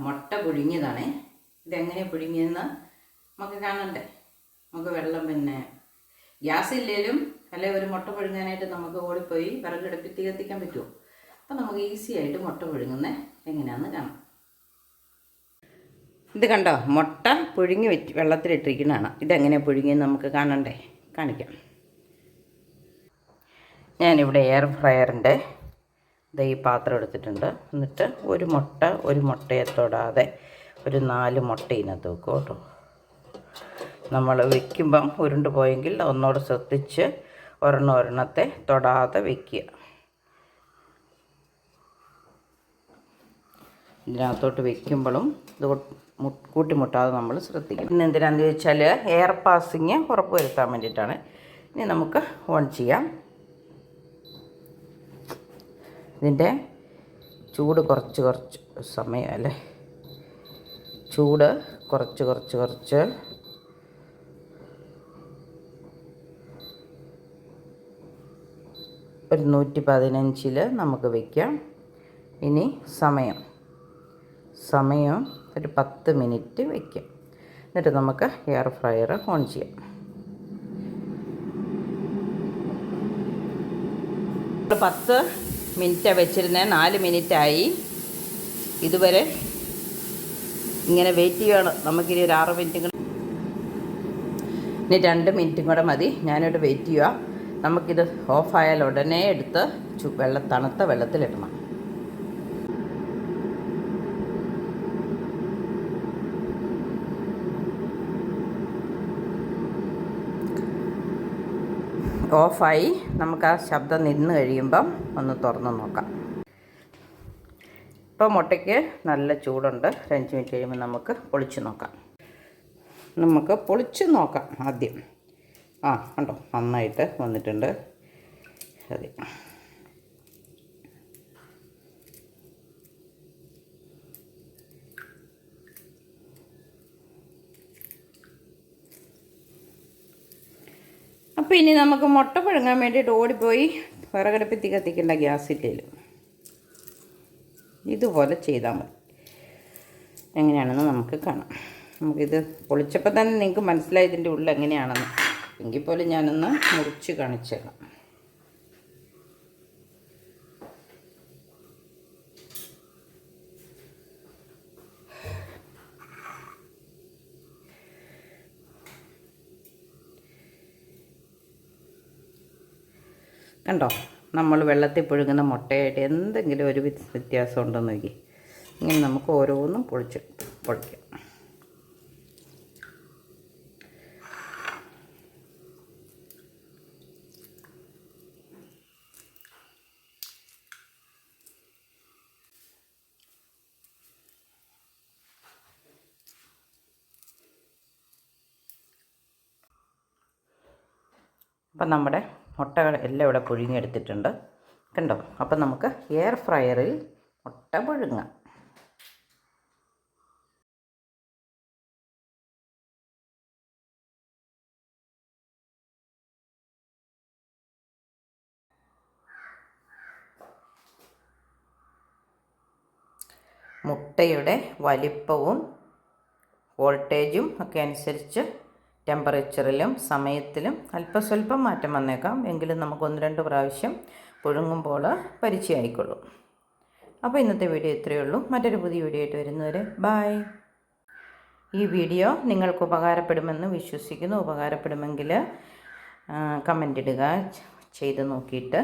മുട്ട പുഴുങ്ങിയതാണ്. ഇതെങ്ങനെ പുഴുങ്ങിയെന്ന് നമുക്ക് കാണണ്ടേ. നമുക്ക് വെള്ളം ഗ്യാസ് ഇല്ലെങ്കിലും അല്ലെങ്കിൽ ഒരു മുട്ട പുഴുങ്ങാനായിട്ട് നമുക്ക് ഓടിപ്പോയി വിറകെടുപ്പി തീ കത്തിക്കാൻ പറ്റുമോ? അപ്പോൾ നമുക്ക് ഈസി ആയിട്ട് മുട്ട പുഴുങ്ങുന്നത് എങ്ങനെയാണെന്ന് കാണാം. ഇത് കണ്ടോ, മുട്ട പുഴുങ്ങി വെള്ളത്തിലിട്ടിരിക്കുന്നതാണ്. ഇതെങ്ങനെയാണ് പുഴുങ്ങിയെന്ന് നമുക്ക് കാണണ്ടേ, കാണിക്കാം. ഞാനിവിടെ എയർ ഫ്രയറിൻ്റെ ഈ പാത്രം എടുത്തിട്ടുണ്ട്. എന്നിട്ട് ഒരു മുട്ടയെ തൊടാതെ ഒരു 4 മുട്ട ഇതിനകത്ത് വെക്കും കേട്ടോ. നമ്മൾ വയ്ക്കുമ്പം ഉരുണ്ട് പോയെങ്കിൽ ഒന്നോട് ശ്രദ്ധിച്ച് ഒരെണ്ണത്തെ തൊടാതെ വയ്ക്കുക. ഇതിനകത്തോട്ട് വയ്ക്കുമ്പോഴും ഇത് കൂട്ടിമുട്ടാതെ നമ്മൾ ശ്രദ്ധിക്കണം. പിന്നെ എന്തിനാണെന്ന് ചോദിച്ചാൽ എയർ പാസിങ് ഉറപ്പ് വരുത്താൻ വേണ്ടിയിട്ടാണ്. ഇനി നമുക്ക് ഓൺ ചെയ്യാം. ഇതിൻ്റെ ചൂട് കുറച്ച് സമയം അല്ലേ, ചൂട് കുറച്ച് ഒരു 115-ൽ നമുക്ക് വയ്ക്കാം. ഇനി സമയം ഒരു 10 മിനിറ്റ് വയ്ക്കാം. എന്നിട്ട് നമുക്ക് എയർ ഫ്രയർ ഓൺ ചെയ്യാം. 10 മിനിറ്റാണ് വെച്ചിരുന്നത്, 4 മിനിറ്റായി. ഇതുവരെ ഇങ്ങനെ വെയിറ്റ് ചെയ്യുകയാണ്. നമുക്കിനി ഒരു 6 മിനിറ്റും കൂടെ, ഇനി 2 മിനിറ്റും കൂടെ മതി. ഞാനിവിടെ വെയിറ്റ് ചെയ്യുക. നമുക്കിത് ഓഫായാൽ ഉടനെ എടുത്ത് തണുത്ത വെള്ളത്തിലിടണം. ഓഫായി. നമുക്ക് ആ ശബ്ദം നിന്ന് കഴിയുമ്പം ഒന്ന് തുറന്ന് നോക്കാം. ഇപ്പോൾ മുട്ടയ്ക്ക് നല്ല ചൂടുണ്ട്. 5 മിനിറ്റ് കഴിയുമ്പോൾ നമുക്ക് പൊളിച്ച് നോക്കാം. ആദ്യം. കണ്ടോ, നന്നായിട്ട് വന്നിട്ടുണ്ട്. അതെ, അപ്പോൾ ഇനി നമുക്ക് മുട്ട പുഴുങ്ങാൻ വേണ്ടിയിട്ട് ഓടിപ്പോയി വിറകടുപ്പിൽ തീ കത്തിക്കേണ്ട, ഗ്യാസില്ലേലും ഇതുപോലെ ചെയ്താൽ മതി. എങ്ങനെയാണെന്ന് നമുക്ക് കാണാം. നമുക്കിത് പൊളിച്ചപ്പോൾ തന്നെ നിങ്ങൾക്ക് മനസ്സിലായി ഇതിൻ്റെ ഉള്ളിൽ എങ്ങനെയാണെന്ന്. എങ്കിൽ പോലും ഞാനൊന്ന് മുറിച്ച് കാണിച്ചു തരാം. കണ്ടോ, നമ്മൾ വെള്ളത്തിൽ പുഴുങ്ങുന്ന മുട്ടയായിട്ട് എന്തെങ്കിലും ഒരു വ്യത്യാസം ഉണ്ടോ എന്ന് നോക്കി. ഇങ്ങനെ നമുക്ക് ഓരോന്നും പൊളിക്കാം. അപ്പം നമ്മുടെ മുട്ടകൾ എല്ലാം ഇവിടെ പുഴുങ്ങിയെടുത്തിട്ടുണ്ട്. കണ്ടോ, അപ്പം നമുക്ക് എയർ ഫ്രയറിൽ മുട്ട പുഴുങ്ങാം. മുട്ടയുടെ വലിപ്പവും വോൾട്ടേജും ഒക്കെ അനുസരിച്ച് ടെമ്പറേച്ചറിലും സമയത്തിലും അല്പസ്വല്പം മാറ്റം വന്നേക്കാം. എങ്കിലും നമുക്ക് 1-2 പ്രാവശ്യം പുഴുങ്ങുമ്പോൾ പരിചയമായിക്കൊള്ളും. അപ്പോൾ ഇന്നത്തെ വീഡിയോ ഇത്രയേ ഉള്ളൂ. മറ്റൊരു പുതിയ വീഡിയോ ആയിട്ട് വരുന്നവരെ ബായ്. ഈ വീഡിയോ നിങ്ങൾക്ക് ഉപകാരപ്പെടുമെന്ന് വിശ്വസിക്കുന്നു. ഉപകാരപ്പെടുമെങ്കിൽ കമൻ്റ് ഇടുക, ചെയ്ത് നോക്കിയിട്ട്